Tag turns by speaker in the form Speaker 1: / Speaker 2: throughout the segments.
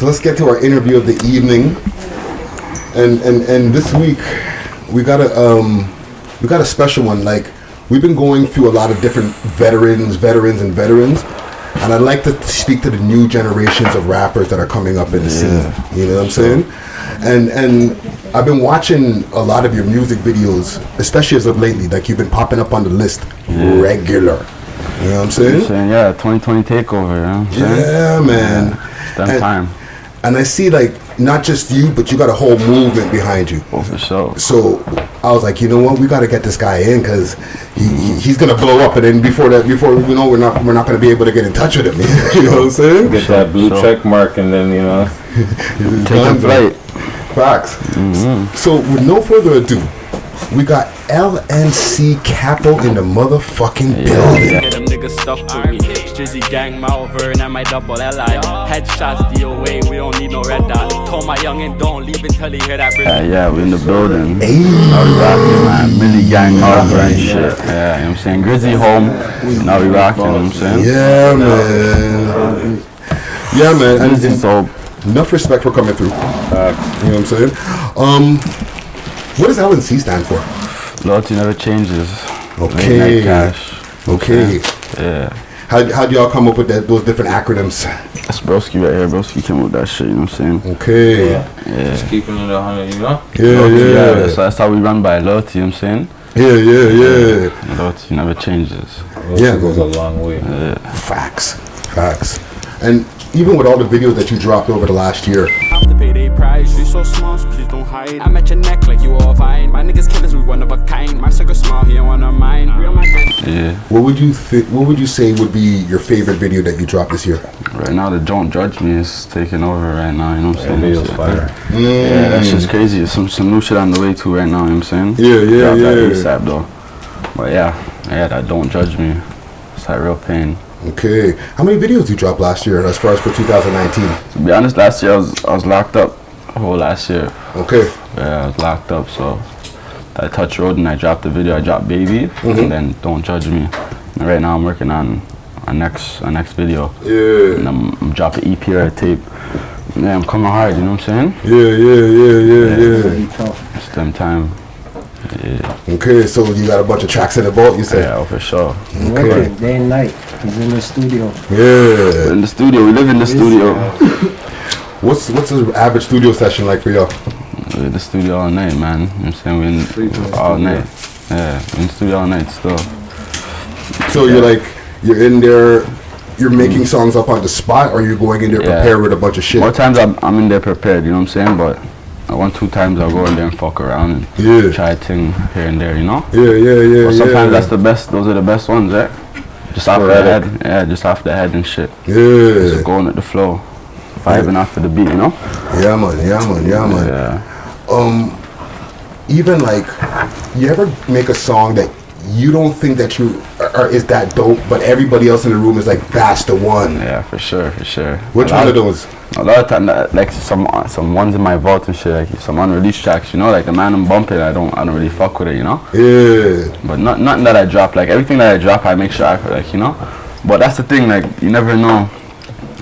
Speaker 1: let's get to our interview of the evening. And this week we got a special one. Like, we've been going through a lot of different veterans, and I'd like to speak to the new generations of rappers that are coming up in the scene. You know what I'm saying? And I've been watching a lot of your music videos, especially as of lately. Like, you've been popping up on the list regular. You know what I'm saying?
Speaker 2: 2020 takeover, you know what I'm saying?
Speaker 1: Yeah, man.
Speaker 2: Yeah, that time.
Speaker 1: And I see, like, not just you, but you got a whole movement behind you.
Speaker 2: Oh, for sure.
Speaker 1: So I was like, you know what, we got to get this guy in, because he's gonna blow up, and then before we know, we're not gonna be able to get in touch with him. You know what I'm saying?
Speaker 3: Get that blue check mark, and then
Speaker 2: taking flight.
Speaker 1: Facts. So with no further ado, we got LNC Capital in the motherfucking building.
Speaker 4: Yeah, them niggas stuck to me. Strizzy gang Malvern and my double LI. Headshots DOA, we don't need no red dot. Told my youngin' don't leave until he hear that bridge.
Speaker 2: Yeah, we in the building.
Speaker 1: Hey.
Speaker 2: Now we rocking, man. Millie gang Malvern and shit. Yeah, you know what I'm saying? Grizzly home. Now we rocking, you know what I'm saying?
Speaker 1: Yeah, man. Yeah, man. And
Speaker 2: so
Speaker 1: enough respect for coming through. You know what I'm saying? What does LNC stand for?
Speaker 2: Loyalty never changes.
Speaker 1: Okay.
Speaker 2: Late night cash.
Speaker 1: Okay.
Speaker 2: Yeah.
Speaker 1: How do y'all come up with those different acronyms?
Speaker 2: That's Broski right here. Broski came up with that shit, you know what I'm saying?
Speaker 1: Okay.
Speaker 2: Yeah.
Speaker 3: Just keeping it 100, you know?
Speaker 1: Yeah.
Speaker 2: So that's how we run by loyalty, you know what I'm saying?
Speaker 1: Yeah.
Speaker 2: Loyalty never changes.
Speaker 3: It goes a long way.
Speaker 1: Facts. And even with all the videos that you dropped over the last year,
Speaker 4: Have to pay their price, you so small, so please don't hide. I'm at your neck like you all fine. My niggas killers, we one of a kind. My sugar small, he don't want to mind. Real my bitch.
Speaker 2: Yeah.
Speaker 1: what would you say would be your favorite video that you dropped this year?
Speaker 2: Right now, the Don't Judge Me is taking over right now, you know what I'm saying?
Speaker 3: Video's fire.
Speaker 2: Yeah, that shit's crazy. Some new shit on the way too right now, you know what I'm saying?
Speaker 1: Yeah.
Speaker 2: That ASAP though. But yeah, that Don't Judge Me. It's that real pain.
Speaker 1: Okay. How many videos you dropped last year as far as for 2019?
Speaker 2: To be honest, last year I was locked up the whole last year.
Speaker 1: Okay.
Speaker 2: Yeah, I was locked up, so I touched road and I dropped the video. I dropped Baby and then Don't Judge Me. And right now I'm working on a next video.
Speaker 1: Yeah.
Speaker 2: And I'm dropping EP or a tape. Yeah, I'm coming hard, you know what I'm saying?
Speaker 1: Yeah.
Speaker 2: It's them time. Yeah.
Speaker 1: Okay, so you got a bunch of tracks in the vault, you said?
Speaker 2: Yeah, for sure.
Speaker 1: Okay.
Speaker 5: Day and night. He's in the studio.
Speaker 1: Yeah.
Speaker 2: We're in the studio, we live in the studio.
Speaker 1: What's the average studio session like for y'all?
Speaker 2: We're in the studio all night, man. You know what I'm saying? We're in all night. Yeah, we're in the studio all night still.
Speaker 1: So you're in there, you're making songs up on the spot, or you're going in there prepared with a bunch of shit?
Speaker 2: More times I'm in there prepared, you know what I'm saying? But 1-2 times I'll go in there and fuck around and try a thing here and there, you know?
Speaker 1: Yeah.
Speaker 2: But sometimes that's the best, those are the best ones, right? Just off the head. Yeah, just off the head and shit.
Speaker 1: Yeah.
Speaker 2: Just going at the flow. Vibing off of the beat, you know?
Speaker 1: Yeah, man.
Speaker 2: Yeah.
Speaker 1: Even like, you ever make a song that you don't think that is that dope, but everybody else in the room is like, that's the one?
Speaker 2: Yeah, for sure.
Speaker 1: Which one of those?
Speaker 2: A lot of time, like some ones in my vault and shit, like some unreleased tracks, you know, like the man I'm bumping, I don't really fuck with it, you know.
Speaker 1: Yeah.
Speaker 2: But nothing that I drop, like everything that I drop, I make sure I like, you know. But that's the thing, like you never know.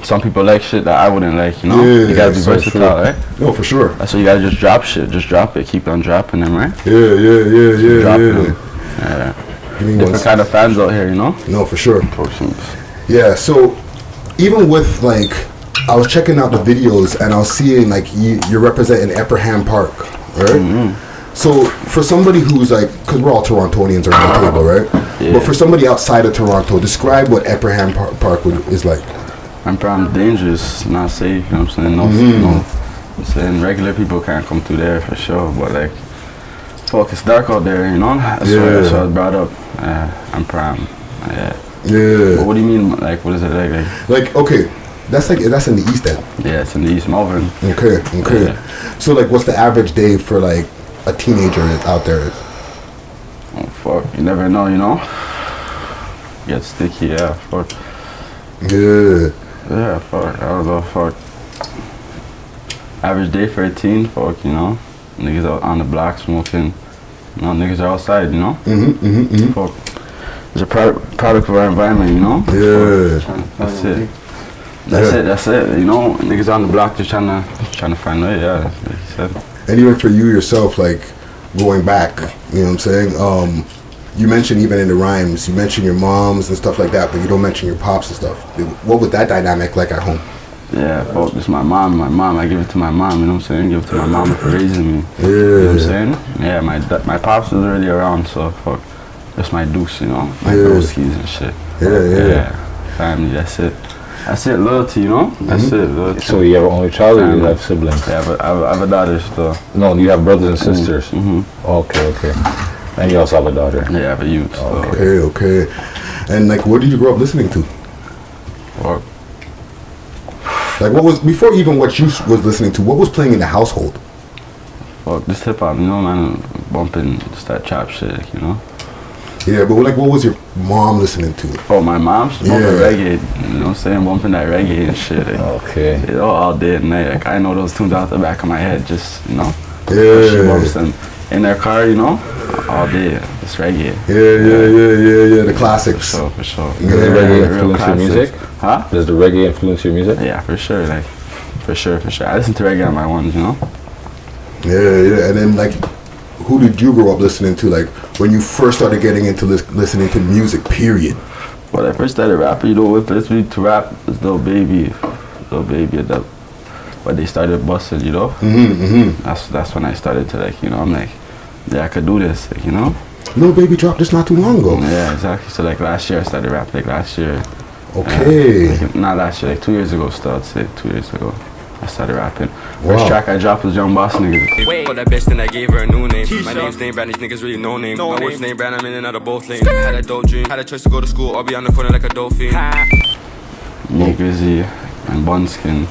Speaker 2: Some people like shit that I wouldn't like, you know. You gotta be versatile, right?
Speaker 1: No, for sure.
Speaker 2: That's why you gotta just drop shit, just drop it, keep on dropping them, right?
Speaker 1: Yeah.
Speaker 2: Dropping them. Yeah. Different kind of fans out here, you know.
Speaker 1: No, for sure.
Speaker 2: Potions.
Speaker 1: Yeah. So even with like, I was checking out the videos and I was seeing like you're representing Effingham Park, right? So for somebody who's like, because we're all Torontonians around the table, right?
Speaker 2: Yeah.
Speaker 1: But for somebody outside of Toronto, describe what Effingham Park is like.
Speaker 2: I'm dangerous, not safe, you know what I'm saying? No, I'm saying regular people can't come through there for sure, but like, fuck, it's dark out there, you know? That's why I was brought up. I'm prime. Yeah. But what do you mean, like, what is it like?
Speaker 1: Like, okay, that's in the East End.
Speaker 2: Yeah, it's in the East Malvern.
Speaker 1: Okay.
Speaker 2: Yeah.
Speaker 1: So like, what's the average day for like a teenager out there?
Speaker 2: Oh fuck, you never know, you know? Get sticky, yeah, fuck. Yeah, fuck, I don't know, fuck. Average day for a teen, fuck, you know? Niggas out on the block smoking. You know, niggas are outside, you know? Fuck. It's a product of our environment, you know?
Speaker 1: Yeah.
Speaker 2: That's it. That's it. You know, niggas on the block just trying to find a way. Yeah, like you said.
Speaker 1: And even for you yourself, like going back, you know what I'm saying? You mentioned even in the rhymes, you mention your moms and stuff like that, but you don't mention your pops and stuff. What was that dynamic like at home?
Speaker 2: Yeah, fuck, this my mom. I give it to my mom, you know what I'm saying? Give it to my mom for raising me. Yeah. You know what I'm saying? Yeah, my pops was already around, so fuck, that's my deuce, you know? My broskies and shit. Yeah. Family, that's it. That's it, loyalty, you know? That's it, loyalty.
Speaker 3: So you have an only child or you have siblings?
Speaker 2: Yeah, I have a daughter still.
Speaker 3: No, you have brothers and sisters? Okay. And you also have a daughter?
Speaker 2: Yeah, I have a youth.
Speaker 1: Okay. And like, what did you grow up listening to?
Speaker 2: Or
Speaker 1: like, what was, before even what you was listening to, what was playing in the household?
Speaker 2: fuck, this hip hop, you know, man, bumping just that trap shit, you know?
Speaker 1: Yeah, but like, what was your mom listening to?
Speaker 2: Oh, my mom's bumping reggae, you know what I'm saying? Bumping that reggae and shit. Like, all day and night. Like, I know those tunes out the back of my head, just, you know?
Speaker 1: Yeah.
Speaker 2: She bumps them in their car, you know? All day, it's reggae.
Speaker 3: Yeah,
Speaker 1: the classics.
Speaker 2: For sure.
Speaker 3: Does the reggae influence your music?
Speaker 2: Huh?
Speaker 3: Does the reggae influence your music?
Speaker 2: Yeah, for sure, like, for sure. I listen to reggae on my ones, you know?
Speaker 1: Yeah, and then like, who did you grow up listening to? Like, when you first started getting into listening to music, period.
Speaker 2: When I first started rapping, you know, what first me to rap was Lil Baby, when they started busting, you know? That's when I started to, like, you know, I'm like, yeah, I could do this, like, you know?
Speaker 1: Lil Baby dropped this not too long ago.
Speaker 2: Yeah, exactly. So like last year I started rapping, like last year.
Speaker 1: Okay.
Speaker 2: Like, not last year, like 2 years ago still, I'd say 2 years ago. I started rapping.
Speaker 1: Wow.
Speaker 2: First track I dropped was Young Boss Niggas.
Speaker 4: Wait. For that bitch, then I gave her a new name. My name's name brand, these niggas really no name. My worst name brand, I'm in and out of both lanes. Had a dope dream, had a choice to go to school or be on the corner like a dolphin.
Speaker 2: Me Grizzy and Bunskin.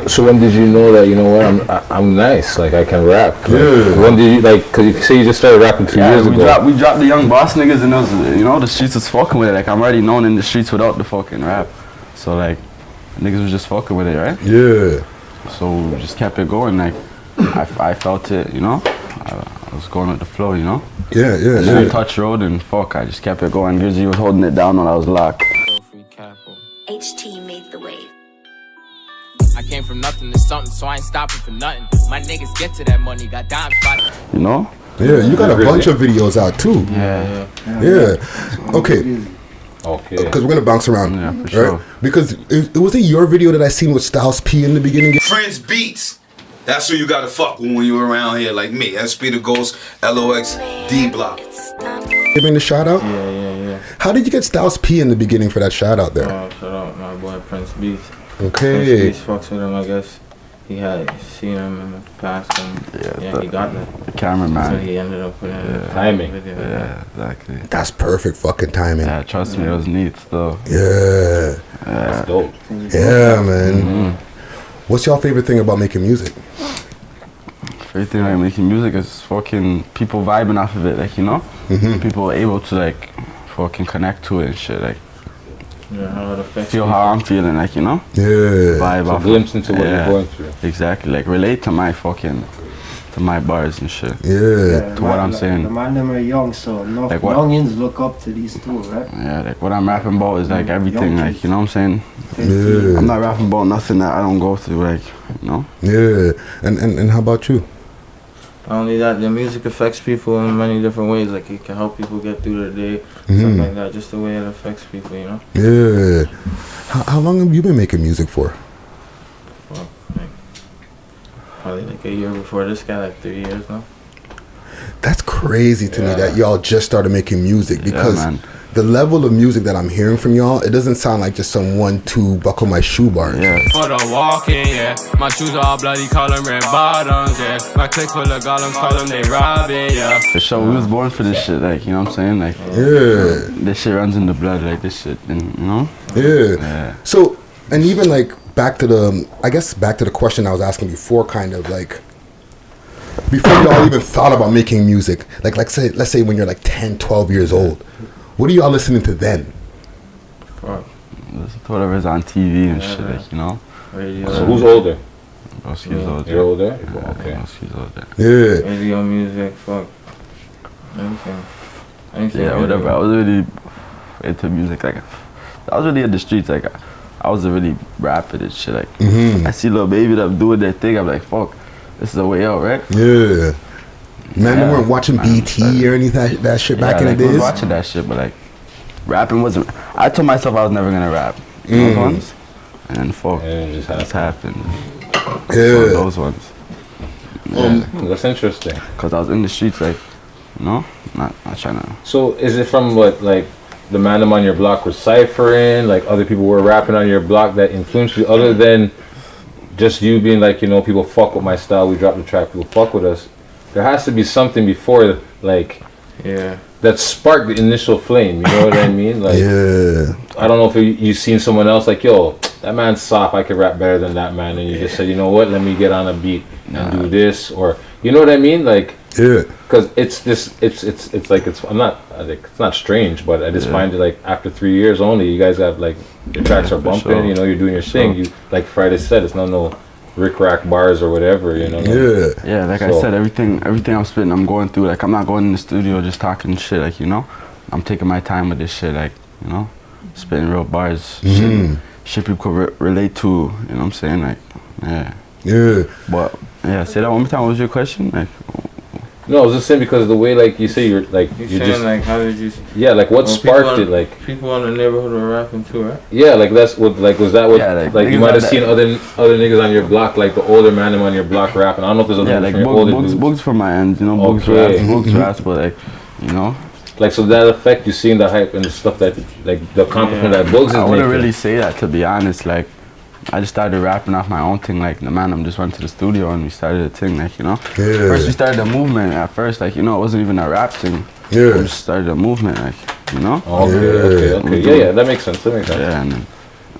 Speaker 3: So when did you know that, you know what, I'm nice, like I can rap? Like, when did you, like, cause you say you just started rapping 2 years ago.
Speaker 2: We dropped the Young Boss Niggas and those, you know, the streets was fucking with it. Like I'm already known in the streets without the fucking rap. So like, niggas was just fucking with it, right?
Speaker 1: Yeah.
Speaker 2: So we just kept it going, like, I felt it, you know? I was going with the flow, you know?
Speaker 1: Yeah.
Speaker 2: Touch road and fuck, I just kept it going. Grizzy was holding it down when I was locked.
Speaker 6: HT made the wave.
Speaker 7: I came from nothing to something, so I ain't stopping for nothing. My niggas get to that money, got dime spots.
Speaker 2: You know?
Speaker 1: Yeah, you got a bunch of videos out too.
Speaker 2: Yeah.
Speaker 1: Okay. Because we're gonna bounce around.
Speaker 2: Yeah, for sure.
Speaker 1: Right? Because it was it your video that I seen with Styles P in the beginning?
Speaker 8: Friends Beats. That's who you gotta fuck with when you're around here, like me. SP the Ghost, LOX, D Block.
Speaker 1: Giving the shout out?
Speaker 3: Yeah.
Speaker 1: How did you get Styles P in the beginning for that shout out there?
Speaker 3: Shout out my boy Prince Beats.
Speaker 1: Okay.
Speaker 3: Prince Beats fucks with him, I guess. He had seen him in the past and he got
Speaker 2: the cameraman.
Speaker 3: So he ended up with timing.
Speaker 2: Yeah, exactly.
Speaker 1: That's perfect fucking timing.
Speaker 2: Yeah, trust me, it was neat though.
Speaker 1: Yeah.
Speaker 3: That's dope.
Speaker 1: Yeah, man. What's your favorite thing about making music?
Speaker 2: Favorite thing like making music is fucking people vibing off of it, like, you know? People are able to like fucking connect to it and shit, like
Speaker 3: how it affects
Speaker 2: feel how I'm feeling, like, you know?
Speaker 1: Yeah.
Speaker 2: Vibe
Speaker 3: it's
Speaker 2: off
Speaker 3: a glimpse into what you're going through.
Speaker 2: Exactly, like relate to my fucking, to my bars and shit.
Speaker 1: Yeah.
Speaker 2: To what I'm saying.
Speaker 5: The man them are young, so enough
Speaker 2: Like what?
Speaker 5: youngins look up to these two, right?
Speaker 2: Yeah, like what I'm rapping about is like everything,
Speaker 5: Young
Speaker 2: like, you know what I'm saying?
Speaker 1: Yeah.
Speaker 2: I'm not rapping about nothing that I don't go through, like, you know?
Speaker 1: Yeah. And how about you?
Speaker 9: Not only that, the music affects people in many different ways. Like it can help people get through their day, stuff like that. Just the way it affects people, you know.
Speaker 1: Yeah. How long have you been making music for?
Speaker 9: Well, like, probably like a year before this guy, like 3 years now.
Speaker 1: That's crazy to me that y'all just started making music, because the level of music that I'm hearing from y'all, it doesn't sound like just some 1-2 buckle my shoe bars.
Speaker 4: For the walking, my shoes are all bloody, call them red bottoms, my clique full of golems, call them they robbing,
Speaker 2: For sure, we was born for this shit, like, you know what I'm saying? Like, this shit runs in the blood, like this shit, and you know?
Speaker 1: Yeah. So, and even like back to the question I was asking before, kind of like, before y'all even thought about making music, like let's say when you're like 10, 12 years old, what are y'all listening to then?
Speaker 9: Fuck.
Speaker 2: Listen to whatever's on TV and shit, like, you know?
Speaker 9: Radio.
Speaker 3: So who's older?
Speaker 2: Broski's older.
Speaker 3: You're older?
Speaker 2: Okay. Broski's older.
Speaker 1: Yeah.
Speaker 9: Radio, music, fuck. Anything.
Speaker 2: Yeah, whatever. I was really into music, like, I was really in the streets, like, I was really rapid and shit. Like, I see little baby that doing their thing. I'm like, fuck, this is a way out, right?
Speaker 1: Yeah. Man, they weren't watching BT or anything that shit back in the
Speaker 2: I
Speaker 1: days.
Speaker 2: was watching that shit, but like, rapping wasn't. I told myself I was never gonna rap. Those ones, and then fuck,
Speaker 3: And it just happened.
Speaker 1: Yeah.
Speaker 2: Those ones.
Speaker 3: That's interesting.
Speaker 2: Cause I was in the streets, like, you know, not trying to.
Speaker 3: So is it from what, like, the man on your block was ciphering, like other people were rapping on your block that influenced you, other than just you being like, you know, people fuck with my style, we drop the track, people fuck with us? There has to be something before, like, that sparked the initial flame, you know what I mean? Like, I don't know if you seen someone else like, yo, that man's soft, I could rap better than that man, and you just said, you know what, let me get on a beat and do this, or, you know what I mean? Like, because it's not strange, but I just find it like after 3 years only, you guys got like your tracks are bumping, you know, you're doing your thing. You, like Friday said, it's not no rick rack bars or whatever, you know.
Speaker 2: Yeah, like I said, everything I'm spitting, I'm going through. Like, I'm not going in the studio just talking shit. Like, you know, I'm taking my time with this shit. Like, you know, spitting real bars, shit people could relate to. You know what I'm saying? Like, But say that one more time. What was your question? Like.
Speaker 3: No, I was just saying because the way, like, you say you're just
Speaker 9: like, how did you?
Speaker 3: Yeah, like what sparked it? Like
Speaker 9: people in the neighborhood were rapping too, right?
Speaker 3: Yeah, like that's what, like, was that what?
Speaker 2: Yeah,
Speaker 3: like you might have seen other niggas on your block, like the older man on your block rapping. I don't know if there's other
Speaker 2: like
Speaker 3: older dudes.
Speaker 2: Books from my end, you know, Books raps, but like, you know.
Speaker 3: Like, so that effect, you seen the hype and the stuff that, like, the accomplishment that Bugs is making.
Speaker 2: I wouldn't really say that, to be honest. Like, I just started rapping off my own thing. Like, the man, just went to the studio and we started a thing, like, you know. First we started a movement at first, like, you know, it wasn't even a rap thing. We just started a movement, like, you know.
Speaker 3: Okay. Yeah, that makes sense.
Speaker 2: Yeah, and then,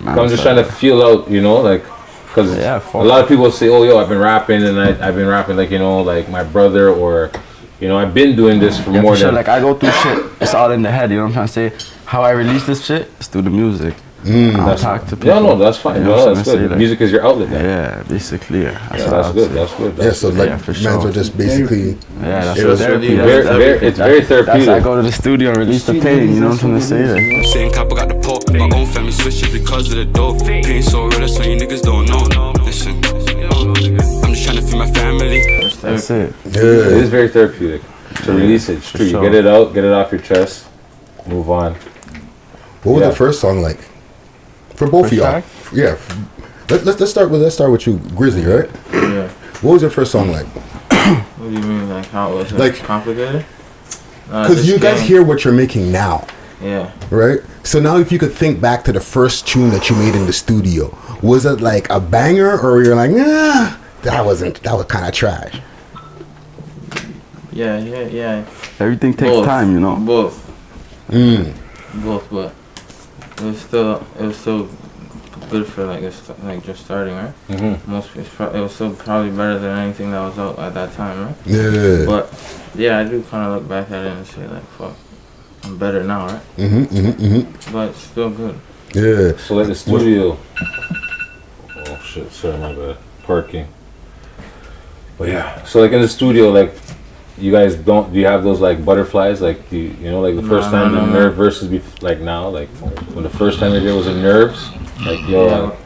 Speaker 3: I'm just trying to feel out, you know, like, because a lot of people say, oh, yo, I've been rapping, and I've been rapping, like, you know, like my brother, or, you know, I've been doing this for more than...
Speaker 2: Like, I go through shit, it's all in the head, you know what I'm trying to say? How I release this shit is through the music. I'll talk to people.
Speaker 3: Yeah, no, that's fine.
Speaker 2: You know
Speaker 3: No, that's good. Like, music is your outlet then.
Speaker 2: Yeah, basically,
Speaker 3: that's good. That's good.
Speaker 1: Yeah, so like, mans are just basically...
Speaker 2: Yeah, that's what therapy.
Speaker 3: It's very therapeutic.
Speaker 2: I go to the studio and release the pain, you know what I'm trying to say? Like,
Speaker 10: Saying Capo got the pop, my own family switches because of the dope. Pain so real, so you niggas don't know. Listen, I'm just trying to feed my family.
Speaker 2: That's it.
Speaker 3: It is very therapeutic to release it. True, you get it out, get it off your chest, move on.
Speaker 1: What was the first song like? For both of y'all. Yeah. Let's start with you, Grizzly, right?
Speaker 9: Yeah.
Speaker 1: What was your first song like?
Speaker 9: What do you mean, like how was it? Like complicated?
Speaker 1: Because you guys hear what you're making now.
Speaker 9: Yeah.
Speaker 1: Right? So now if you could think back to the first tune that you made in the studio, was it like a banger, or you're like, nah, that was kind of trash?
Speaker 9: Yeah.
Speaker 2: Everything takes time, you know.
Speaker 9: Both, but it was still good for like just starting, right? It was still probably better than anything that was out at that time, right?
Speaker 1: Yeah.
Speaker 9: But yeah, I do kind of look back at it and say like, fuck, I'm better now, right? But it's still good.
Speaker 1: Yeah.
Speaker 3: So like the studio. Oh shit! Sorry, my bad. Parking. But yeah. So like in the studio, like, you guys do you have those like butterflies, like you know, like the first time the nerve versus like now, like when the first time there was a nerves, like, yo,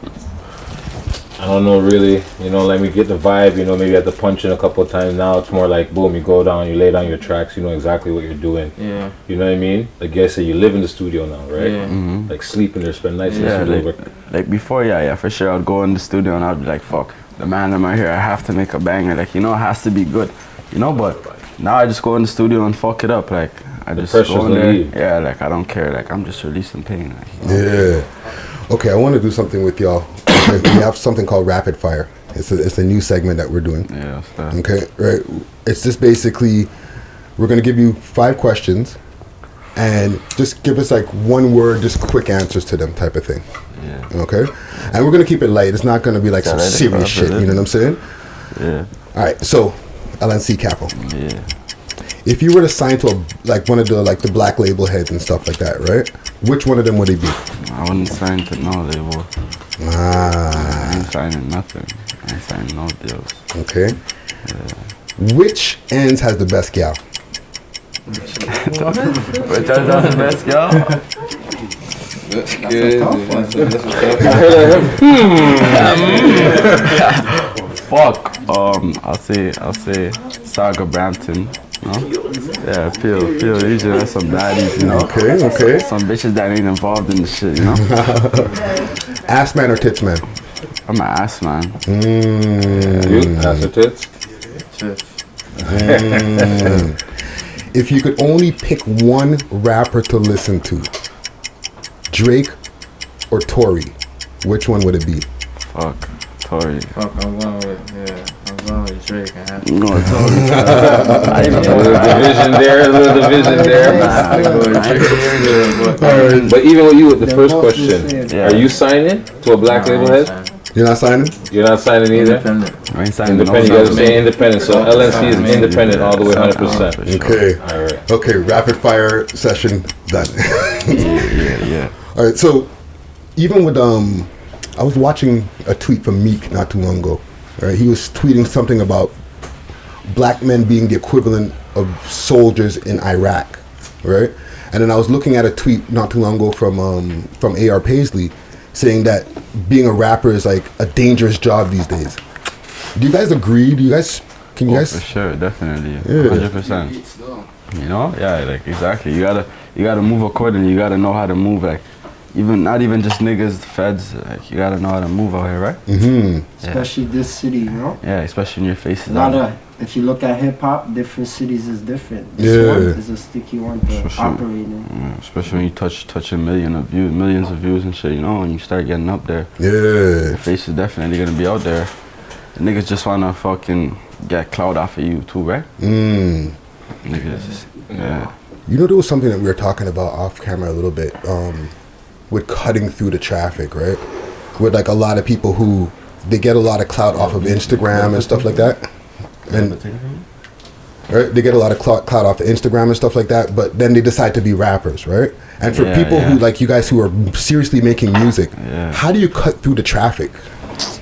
Speaker 3: I don't know really, you know, let me get the vibe, you know, maybe I had to punch in a couple of times. Now it's more like boom, you go down, you lay down your tracks, you know exactly what you're doing.
Speaker 9: Yeah.
Speaker 3: You know what I mean? Like you guys say, you live in the studio now, right?
Speaker 9: Yeah.
Speaker 3: Like sleep in there, spend nights in the studio.
Speaker 2: Like before, yeah, for sure. I'd go in the studio and I'd be like, fuck, the man I'm out here, I have to make a banger. Like, you know, it has to be good, you know. But now I just go in the studio and fuck it up. Like, I just go in there. Yeah, like, I don't care. Like, I'm just releasing pain. Like, you know?
Speaker 1: Yeah. Okay, I want to do something with y'all. We have something called Rapid Fire. It's a new segment that we're doing.
Speaker 2: Yeah, that's that.
Speaker 1: Okay, right. It's just basically, we're going to give you 5 questions and just give us like one word, just quick answers to them type of thing.
Speaker 2: Yeah.
Speaker 1: Okay? And we're going to keep it light. It's not going to be like some serious shit, you know what I'm saying?
Speaker 2: Yeah.
Speaker 1: All right, so LNC Capital.
Speaker 2: Yeah.
Speaker 1: If you were to sign to one of the black label heads and stuff like that, right? Which one of them would it be?
Speaker 2: I wouldn't sign to no label. I ain't signing nothing. I ain't signing no deals.
Speaker 1: Okay.
Speaker 2: Yeah.
Speaker 1: Which ends has the best gal?
Speaker 2: Which ends has the best gal?
Speaker 9: That's
Speaker 5: That's
Speaker 9: good.
Speaker 5: a tough one.
Speaker 2: Fuck. I'll say Saga Brampton. No? Yeah, Peel. Usually that's some baddies, you know.
Speaker 1: Okay.
Speaker 2: Some bitches that ain't involved in the shit, you know.
Speaker 1: Ass man or tits man?
Speaker 2: I'm an ass man.
Speaker 3: You? Ass or tits?
Speaker 1: If you could only pick one rapper to listen to, Drake or Tory, which one would it be?
Speaker 2: Fuck, Tory.
Speaker 9: Fuck, I'm going with Drake. I have to.
Speaker 2: No, Tory.
Speaker 3: A little division there. But even with you, with the first question, are you signing to a black label head?
Speaker 1: You're not signing?
Speaker 3: You're not signing either?
Speaker 2: I ain't signing
Speaker 3: Independent, you gotta say independent. So LNC is independent all the way 100%.
Speaker 1: Okay.
Speaker 3: Alright.
Speaker 1: Okay, rapid fire session done.
Speaker 2: Yeah.
Speaker 1: All right, so even with I was watching a tweet from Meek not too long ago. Right, he was tweeting something about black men being the equivalent of soldiers in Iraq, right? And then I was looking at a tweet not too long ago from A.R. Paisley saying that being a rapper is like a dangerous job these days. Do you guys agree? Can you guys?
Speaker 2: For sure, definitely,
Speaker 1: 100%.
Speaker 2: You know, yeah, like exactly. You gotta move accordingly. You gotta know how to move, like not even just niggas, feds. Like you gotta know how to move out here, right?
Speaker 1: Mm-hmm.
Speaker 5: Especially this city, you know.
Speaker 2: Yeah, especially in your faces.
Speaker 5: If you look at hip hop, different cities is different. This one is a sticky one to operate in.
Speaker 2: Especially when you touching millions of views and shit, you know, and you start getting up there.
Speaker 1: Yeah.
Speaker 2: Your face is definitely gonna be out there. The niggas just wanna fucking get clout off of you too, right? Niggas, yeah.
Speaker 1: You know, there was something that we were talking about off camera a little bit, with cutting through the traffic, right? With like a lot of people who they get a lot of clout off of Instagram and stuff like that. And right, they get a lot of clout off of Instagram and stuff like that, but then they decide to be rappers, right? And for people who like you guys who are seriously making music, how do you cut through the traffic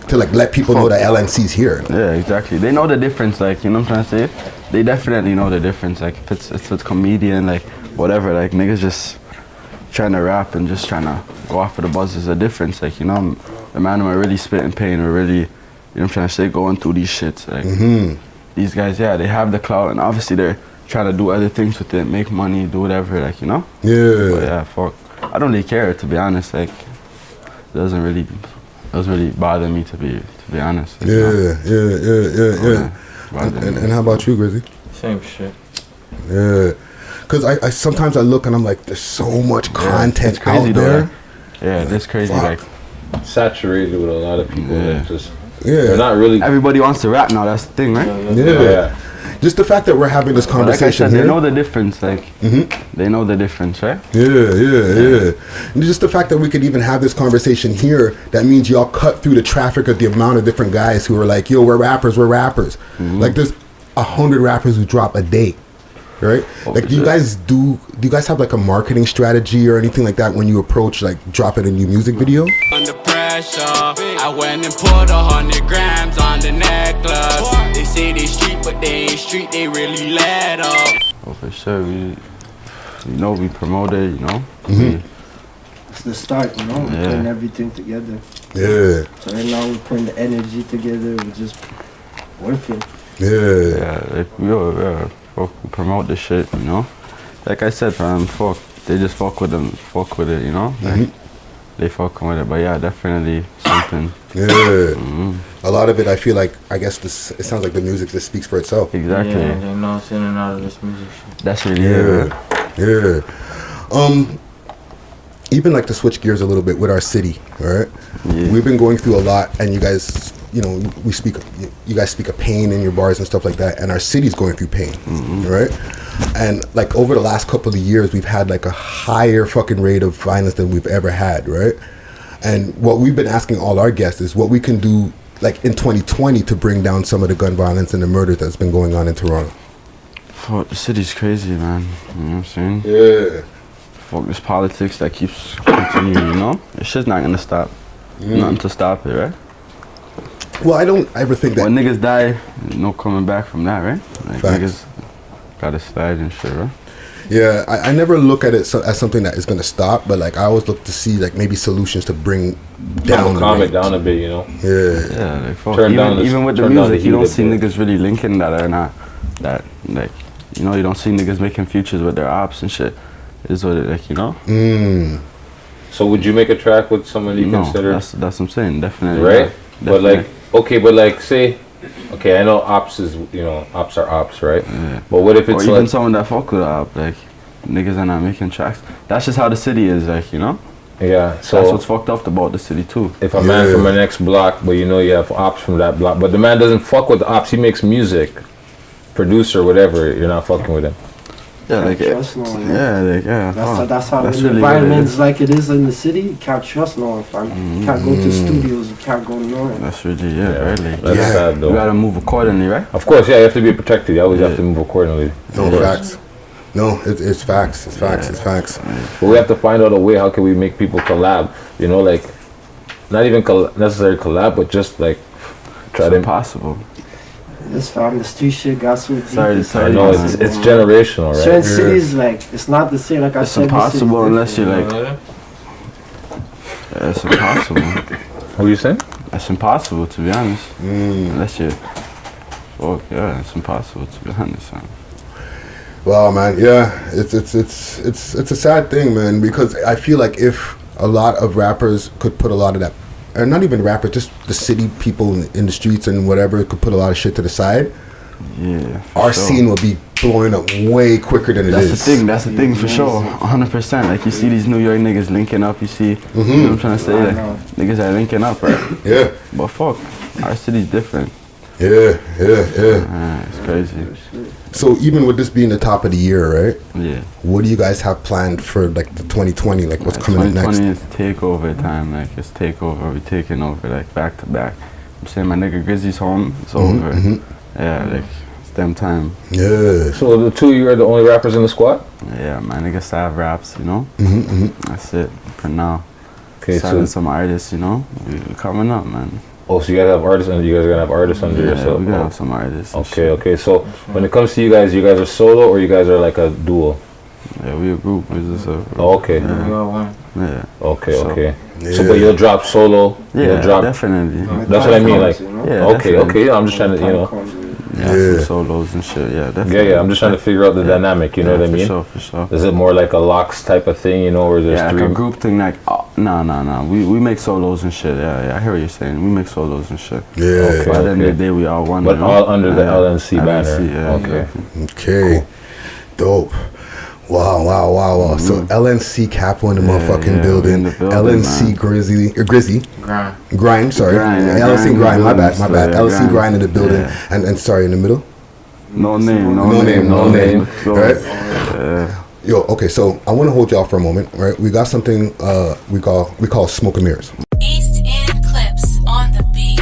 Speaker 1: to like let people know that LNC's here?
Speaker 2: Yeah, exactly. They know the difference, like, you know what I'm trying to say? They definitely know the difference. Like if it's comedian, like whatever, like niggas just trying to rap and just trying to go off for the buzz is a difference. Like, you know, the man who are really spitting pain or really, you know what I'm trying to say, going through these shits. Like these guys, they have the clout and obviously they're trying to do other things with it, make money, do whatever, like, you know?
Speaker 1: Yeah.
Speaker 2: But yeah, fuck. I don't really care, to be honest. Like, it doesn't really bother me, to be honest. Like,
Speaker 1: Yeah. And how about you, Grizzy?
Speaker 9: Same shit.
Speaker 1: Yeah. Because I sometimes I look and I'm like, there's so much content
Speaker 2: it's crazy
Speaker 1: out there.
Speaker 2: Yeah, that's crazy.
Speaker 1: Fuck.
Speaker 2: Like,
Speaker 3: saturated with a lot of people that just
Speaker 1: Yeah.
Speaker 3: they're not really.
Speaker 2: Everybody wants to rap now. That's the thing, right?
Speaker 1: Yeah. Just the fact that we're having this conversation
Speaker 2: like I said,
Speaker 1: here.
Speaker 2: they know the difference. Like, they know the difference, right?
Speaker 1: Yeah. And just the fact that we could even have this conversation here, that means y'all cut through the traffic of the amount of different guys who are like, yo, we're rappers. Like, there's 100 rappers who drop a day. Right? Like, do you guys have like a marketing strategy or anything like that when you approach like dropping a new music video?
Speaker 4: Under pressure, I went and put 100 grams on the necklace. They say they street, but they ain't street, they really let up.
Speaker 2: Oh, for sure. We promote it, you know?
Speaker 5: It's the start, you know? We're putting everything together.
Speaker 1: Yeah.
Speaker 5: So right now we're putting the energy together, we're just working.
Speaker 1: Yeah.
Speaker 2: Like, we promote this shit, you know? Like I said, fam, they just fuck with it, you know? Like, they fucking with it, but yeah, definitely something.
Speaker 1: Yeah. A lot of it, I feel like, I guess it sounds like the music just speaks for itself.
Speaker 2: Exactly.
Speaker 9: Yeah, they know it's in and out of this music shit.
Speaker 2: That's really it.
Speaker 1: Yeah. Even like to switch gears a little bit with our city, all right?
Speaker 2: Yeah.
Speaker 1: We've been going through a lot, and you guys, you know, you guys speak of pain in your bars and stuff like that, and our city's going through pain, right? And like over the last couple of years, we've had like a higher fucking rate of violence than we've ever had, right? And what we've been asking all our guests is what we can do like in 2020 to bring down some of the gun violence and the murders that's been going on in Toronto.
Speaker 2: Fuck, the city's crazy, man. You know what I'm saying?
Speaker 1: Yeah.
Speaker 2: Fuck, this politics that keeps continuing, you know? This shit's not gonna stop. Nothing to stop it, right?
Speaker 1: Well, I don't ever think that...
Speaker 2: When niggas die, no coming back from that, right? Like,
Speaker 1: Facts.
Speaker 2: niggas gotta slide and shit, right?
Speaker 1: Yeah, I never look at it as something that is going to stop, but like I always look to see like maybe solutions to bring down
Speaker 3: calm it down a bit, you know.
Speaker 2: Yeah, like, fuck.
Speaker 3: Turn down
Speaker 2: even with the
Speaker 3: turn down
Speaker 2: music,
Speaker 3: the
Speaker 2: you don't
Speaker 3: heat a
Speaker 2: see
Speaker 3: bit.
Speaker 2: niggas really linking that or not. That like, you know, you don't see niggas making features with their ops and shit. Is what it like, you know.
Speaker 3: So would you make a track with someone you consider?
Speaker 2: That's what I'm saying, definitely.
Speaker 3: Right,
Speaker 2: Yeah,
Speaker 3: but like, okay, but like, say, okay, I know ops is, you know, ops are ops, right?
Speaker 2: Yeah.
Speaker 3: But what if it's
Speaker 2: or even
Speaker 3: like
Speaker 2: someone that fuck with op, like niggas are not making tracks. That's just how the city is, like, you know.
Speaker 3: Yeah, so
Speaker 2: that's what's fucked up about the city too.
Speaker 3: if a man from the next block, but you know you have ops from that block, but the man doesn't fuck with the ops, he makes music, producer, whatever, you're not fucking with him.
Speaker 2: Yeah, like
Speaker 5: trust no one. That's how
Speaker 2: That's
Speaker 5: the
Speaker 2: really
Speaker 5: environment
Speaker 2: what
Speaker 5: is like it is in the city. You can't trust no one, fam. You can't go to studios. You can't go nowhere.
Speaker 2: That's really really.
Speaker 3: That's sad though.
Speaker 2: You gotta move accordingly, right?
Speaker 3: Of course, yeah, you have to be protected. You always have to move accordingly.
Speaker 1: No facts. No, it's facts. It's facts. It's facts.
Speaker 3: But we have to find out a way. How can we make people collab? You know, like not even necessarily collab, but just like try to
Speaker 2: impossible.
Speaker 5: This fam, the street shit got so deep.
Speaker 3: I know it's generational, right?
Speaker 5: Certain cities, like it's not the same. Like I
Speaker 2: It's
Speaker 5: said,
Speaker 2: impossible unless you like. It's impossible.
Speaker 3: What are you saying?
Speaker 2: It's impossible to be honest. Unless you. Fuck yeah, it's impossible to be honest. Man.
Speaker 1: Well, man, yeah, it's a sad thing, man, because I feel like if a lot of rappers could put a lot of that, or not even rappers, just the city people in the streets and whatever, could put a lot of shit to the side.
Speaker 2: Yeah,
Speaker 1: our scene will be blowing up way quicker than it is.
Speaker 2: That's the thing for sure, 100%. Like you see these New York niggas linking up, you see, you know what I'm trying to say, like, niggas are linking up, right?
Speaker 1: Yeah.
Speaker 2: But fuck, our city's different.
Speaker 1: Yeah.
Speaker 2: It's crazy.
Speaker 1: So even with this being the top of the year, right?
Speaker 2: Yeah.
Speaker 1: What do you guys have planned for like the 2020? Like what's coming up next?
Speaker 2: 2020 is takeover time. Like it's takeover. We taking over like back to back. I'm saying my nigga Grizzy's home. It's over. Yeah, like it's them time.
Speaker 1: Yeah.
Speaker 3: So the two of you are the only rappers in the squad?
Speaker 2: Yeah, my nigga Sav raps. You know. That's it for now.
Speaker 3: Okay,
Speaker 2: so some artists. You know, we coming up, man.
Speaker 3: Oh, so you guys have artists, and you guys are gonna have artists under yourself.
Speaker 2: We gonna have some artists.
Speaker 3: Okay. So when it comes to you guys are solo or you guys are like a duo?
Speaker 2: Yeah, we a group. We just a group.
Speaker 3: Oh, okay.
Speaker 2: Yeah.
Speaker 3: Okay. So, but you'll drop solo.
Speaker 2: Yeah,
Speaker 3: you'll drop,
Speaker 2: definitely.
Speaker 3: That's what I mean. Like,
Speaker 2: yeah.
Speaker 3: Okay. I'm just trying to,
Speaker 2: some solos and shit. Yeah, definitely.
Speaker 3: Yeah. I'm just trying to figure out the dynamic. You know what I mean?
Speaker 2: For sure.
Speaker 3: Is it more like a locks type of thing? You know, where there's three?
Speaker 2: Like a group thing. Like, no. We make solos and shit. Yeah. I hear what you're saying. We make solos and shit.
Speaker 1: Yeah.
Speaker 2: By the end of the day, we all one.
Speaker 3: But all under the LNC banner.
Speaker 2: Yeah,
Speaker 1: okay. Dope. Wow. So LNC Capo in the motherfucking building. LNC Grizzy. Grind, sorry. LNC Grind, my bad. LNC Grind in the building. And sorry, in the middle?
Speaker 2: No name.
Speaker 1: Right? Yo, okay, so I want to hold y'all for a moment, right? We got something we call smoke and mirrors.
Speaker 6: East End Clips on the beat.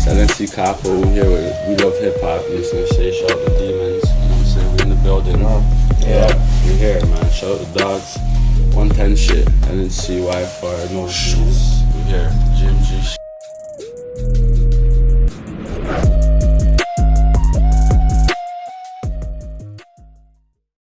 Speaker 2: LNC Capital, we here with We Love Hip Hop, you know what I'm saying? Shout out the Demons, you know what I'm saying? We in the building. Yeah, we here, man. Shout out the dogs. 110 shit. LNC Wi-Fi, no shoes.